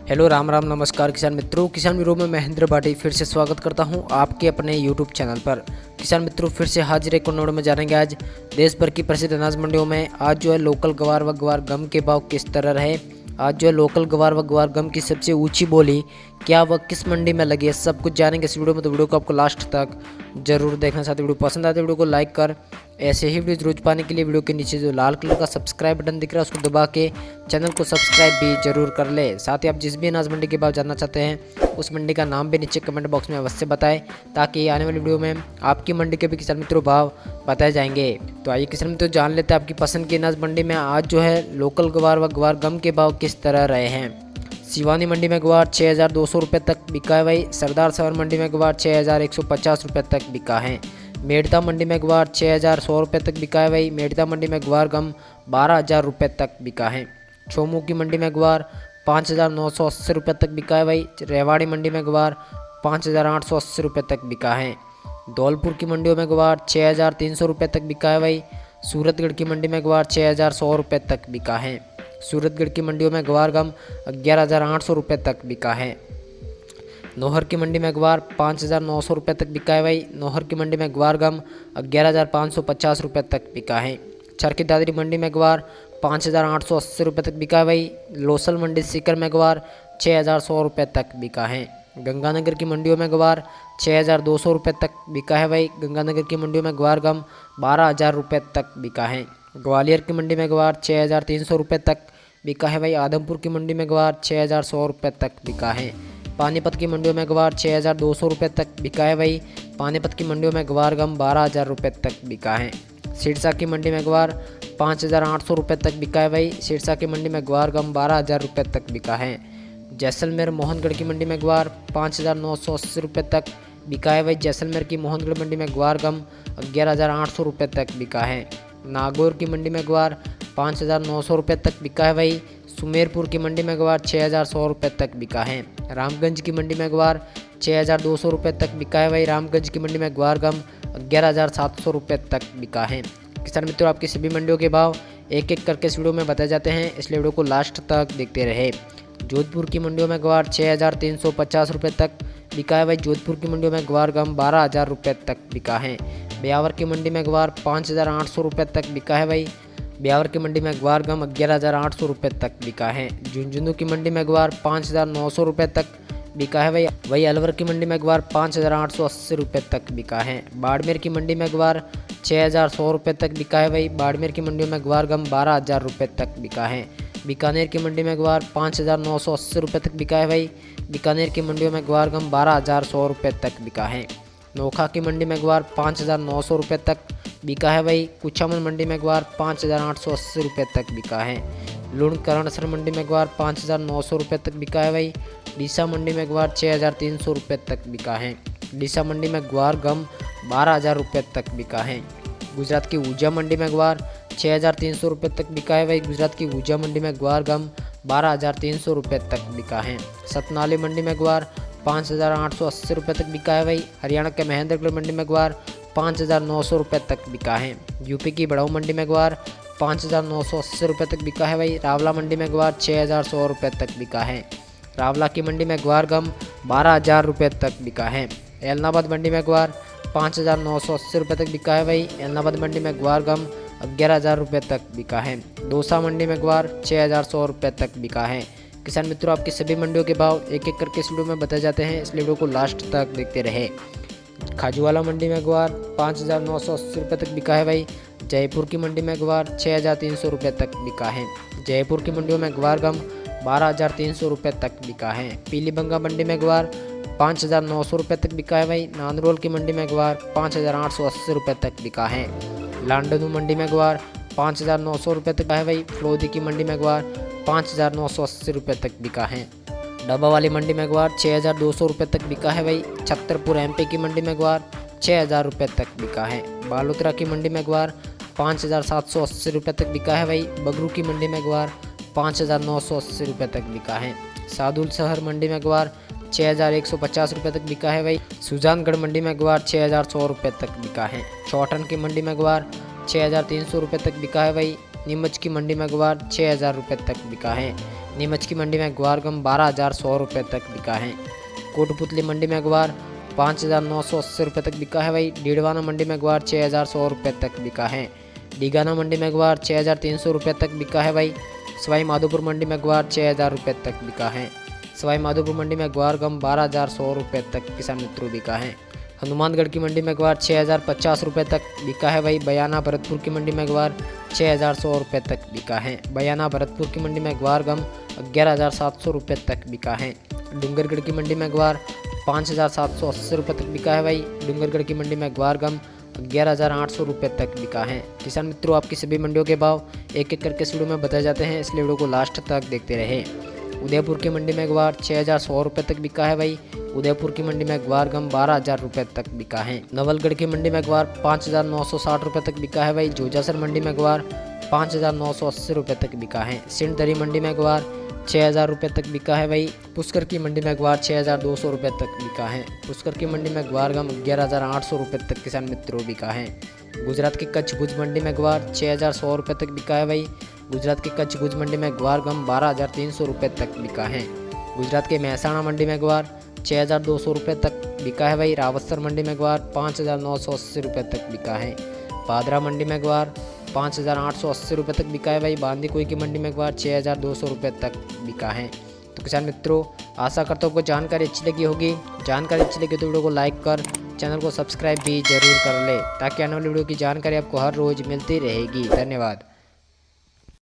Hello Ram Ram नमस्कार किसान मित्रों। किसान वीडियो में महेंद्र भाटी फिर से स्वागत करता हूं आपके अपने यूट्यूब चैनल पर। किसान मित्रों फिर से हाजिर एक नोट में जानेंगे आज देश भर की प्रसिद्ध अनाज मंडियों में आज जो है लोकल गवार व गवार गम के भाव किस तरह रहे। आज जो है लोकल गवार व गवार गम की सबसे ऊंची बोली क्या वह किस मंडी में लगी है, सब कुछ जानेंगे इस वीडियो में। तो वीडियो को आपको लास्ट तक जरूर देखना। साथ ही वीडियो पसंद आते वीडियो को लाइक कर ऐसे ही वीडियो रोज पाने के लिए वीडियो के नीचे जो लाल कलर का सब्सक्राइब बटन दिख रहा है उसको दबा के चैनल को सब्सक्राइब भी जरूर कर ले। साथ ही आप जिस भी अनाज मंडी के भाव जानना चाहते हैं उस मंडी का नाम भी नीचे कमेंट बॉक्स में अवश्य बताएं, ताकि आने वाली वीडियो में आपकी मंडी के भी किसान मित्रों भाव बताए जाएंगे। तो आइए किसान मित्रों जान लेते हैं आपकी पसंद की अनाज मंडी में आज जो है लोकल गवार व गवार गम के भाव किस तरह रहे हैं। सिवानी मंडी में गवार 6200 रुपये तक बिका है भाई। सरदार सवर मंडी में गवार 6150 रुपये तक बिका है। मेड़ता मंडी में गवार 6100 रुपये तक बिका है भाई। मेड़ता मंडी में गवार गम 12000 रुपये तक बिका है। छोमू की मंडी में गवार 5980 रुपये तक बिका है भाई। रेवाड़ी मंडी में गवार 5880 रुपये तक बिका है। धौलपुर की मंडियों में गवार 6300 रुपये तक बिका है भाई। सूरतगढ़ की मंडी में गवार 6100 रुपये तक बिका है। सूरतगढ़ की मंडियों में गवार गम 11800 रुपये तक बिका है। नौहर की मंडी में गवार 5900 रुपये तक बिका है भाई। नौहर की मंडी में गवार गम 11550 रुपये तक बिका है। चरखी दादरी मंडी में गवार 5880 रुपये तक बिका है भाई। लोसल मंडी सीकर में गवार 6100 रुपये तक बिका है। गंगानगर की मंडियों में गवार 6200 रुपये तक बिका है भाई। गंगानगर की मंडियों में गवार गम 12000 रुपये तक बिका है। ग्वालियर की मंडी में गवार 6300 रुपये तक बिका है भाई। आदमपुर की मंडी में गवार 6100 रुपये तक बिका है। पानीपत की मंडियों में गवार 6200 रुपये तक बिका है भाई। पानीपत की मंडियों में गवार गम 12000 रुपये तक बिका है। सिरसा की मंडी में गवार 5800 रुपये तक बिका है भाई। सिरसा की मंडी में गवार गम 12000 रुपये तक बिका है। जैसलमेर मोहनगढ़ की मंडी में गवार 5980 रुपये तक बिका है भाई। जैसलमेर की मोहनगढ़ मंडी में गवार गम 11800 रुपये तक बिका है। नागौर की मंडी में गवार 5900 रुपये तक बिका है भाई। सुमेरपुर की मंडी में गवार 6100 रुपये तक बिका है। रामगंज की मंडी में गवार 6200 रुपये तक बिका है भाई। रामगंज की मंडी में गवार गम 11700 रुपये तक बिका है। किसान मित्रों आपकी सभी मंडियों के भाव एक एक करके इस वीडियो में बताए जाते हैं, इसलिए वीडियो को लास्ट तक देखते रहे। जोधपुर की मंडियों में गवार 6350 रुपये तक बिका है भाई। जोधपुर की मंडियों में गवार गम 12000 रुपये तक बिका है। ब्यावर की मंडी में गवार 5800 रुपये तक बिका है भाई। ब्यावर की मंडी में गवार गम 11800 रुपये तक बिका है। झुंझुनू की मंडी में गवार 5900 रुपये तक बिका है भाई। वही अलवर की मंडी में गवार 5880 रुपये तक बिका है। बाड़मेर की मंडी में गवार 6100 रुपये तक बिका है भाई। बाड़मेर की मंडियों में गवार गम 12000 रुपये तक बिका है। बीकानेर की मंडी में गवार 5980 रुपये तक बिका है भाई। बीकानेर की मंडियों में गवार गम 12100 रुपये तक बिका है। नोखा की मंडी में गवार 5900 रुपये तक बिका है भाई। कुचामन मंडी में गवार 5880 रुपये तक बिका है। लुण करणसर मंडी में गवार 5900 रुपये तक बिका है भाई। डीसा मंडी में गवार 6300 रुपये तक बिका है। डीसा मंडी में गवार गम 12000 रुपये तक बिका है। गुजरात की ऊर्जा मंडी में गवार 6300 रुपये तक बिका है भाई। गुजरात की ऊर्जा मंडी में गवार गम 12300 रुपये तक बिका है। सतनाली मंडी में गवार 5880 रुपये तक बिका है भाई। हरियाणा के महेंद्रगढ़ मंडी में गवार 5900 रुपये तक बिका है। यूपी की बड़ाऊ मंडी में गवार 5980 रुपये तक बिका है भाई। रावला मंडी में गवार 6100 रुपये तक बिका है। रावला की मंडी में गवार गम 12000 रुपये तक बिका है। एलनाबाद मंडी में गवार 5980 रुपये तक बिका है भाई। एलनाबाद मंडी में गवार गम 11000 रुपये तक बिका है। दौसा मंडी में गवार 6100 रुपये तक बिका है। किसान मित्रों आपकी सभी मंडियों के भाव एक एक करके इस वीडियो में बताए जाते हैं, इसलिए वीडियो को लास्ट तक देखते रहे। खाजूवाला मंडी में गवार 5980 रुपये तक बिका है भाई। जयपुर की मंडी में गवार 6300 रुपये तक बिका है। जयपुर की मंडियों में गवार गम 12300 रुपये तक बिका है। पीलीबंगा मंडी में गवार 5900 रुपये तक बिका है भाई। नानरोल की मंडी में गवार 5880 रुपये तक बिका है। लांडनू मंडी में गवार 5900 रुपये तक बिका है भाई। फ्लोदी की मंडी में गवार 5980 रुपये तक बिका है। डब्बा वाली मंडी में गवार 6200 रुपये तक बिका है भाई। छतरपुर एमपी की मंडी में गवार 6000 रुपये तक बिका है। बालोतरा की मंडी में गवार 5780 रुपये तक बिका है भाई। बगरू की मंडी में गवार 5980 रुपये तक बिका है। सादुल शहर मंडी में गवार 6150 रुपये तक बिका है भाई। सुजानगढ़ मंडी में गवार 6100 रुपये तक बिका है। चौटन की मंडी में गवार 6300 रुपये तक बिका है भाई। नीमच की मंडी में गवार 6000 रुपये तक बिका है। नीमच की मंडी में ग्वार गम 12,100 रुपये तक बिका है। कोटपुतली मंडी में ग्वार 5,980 रुपये तक बिका है भाई। डीडवाना मंडी में ग्वार 6,100 रुपये तक बिका है। डीगाना मंडी में ग्वार 6,300 रुपये तक बिका है भाई। सवाई माधोपुर मंडी में ग्वार 6,000 रुपये तक बिका है। सवाई माधोपुर मंडी में ग्वार गम 12,100 रुपये तक किसान मित्रों बिका है। हनुमानगढ़ की मंडी में ग्वार 6,050 रुपये तक बिका है भाई। बयाना भरतपुर की मंडी में ग्वार 6,100 रुपये तक बिका है। बयाना भरतपुर की मंडी में ग्वार गम 11,700 रुपये तक बिका है। डूंगरगढ़ की मंडी में ग्वार 5,780 रुपये तक बिका है भाई। डूंगरगढ़ की मंडी में ग्वार गम 11,800 रुपये तक बिका है। किसान मित्रों, आपकी सभी मंडियों के भाव एक एक करके इस वीडियो में बताए जाते हैं, इसलिए वीडियो को लास्ट तक देखते रहें। उदयपुर की मंडी में ग्वार 6,100 रुपये तक बिका है भाई। उदयपुर की मंडी में ग्वार गम 12,000 रुपये तक बिका है। नवलगढ़ की मंडी में ग्वार 5,960 रुपये तक बिका है भाई। जोजासर मंडी में ग्वार 5,980 रुपये तक बिका है। सिंधरी मंडी में ग्वार 6,000 रुपये तक बिका है भाई। पुष्कर की मंडी में ग्वार 6,200 रुपये तक बिका है। पुष्कर की मंडी में ग्वार गम 11,800 रुपये तक किसान मित्रों बिका है। गुजरात की कच्छ भुज मंडी में ग्वार 6,100 रुपये तक बिका है भाई। गुजरात की कच्छ भुज मंडी में ग्वार गम 12,300 रुपये तक बिका है। गुजरात के महसाणा मंडी में ग्वार 6,200 रुपये तक बिका है भाई। रावतसर मंडी में ग्वार 5,980 रुपये तक बिका है। पादरा मंडी में ग्वार 5,880 रुपये तक बिका है भाई। बांदीकुई की मंडी में ग्वार 6,200 रुपये तक बिका है। तो किसान मित्रों, आशा करता हूँ आपको जानकारी अच्छी लगी होगी। जानकारी अच्छी लगी तो वीडियो को लाइक कर चैनल को सब्सक्राइब भी जरूर कर ले, ताकि आने वाली वीडियो की जानकारी आपको हर रोज़ मिलती रहेगी। धन्यवाद।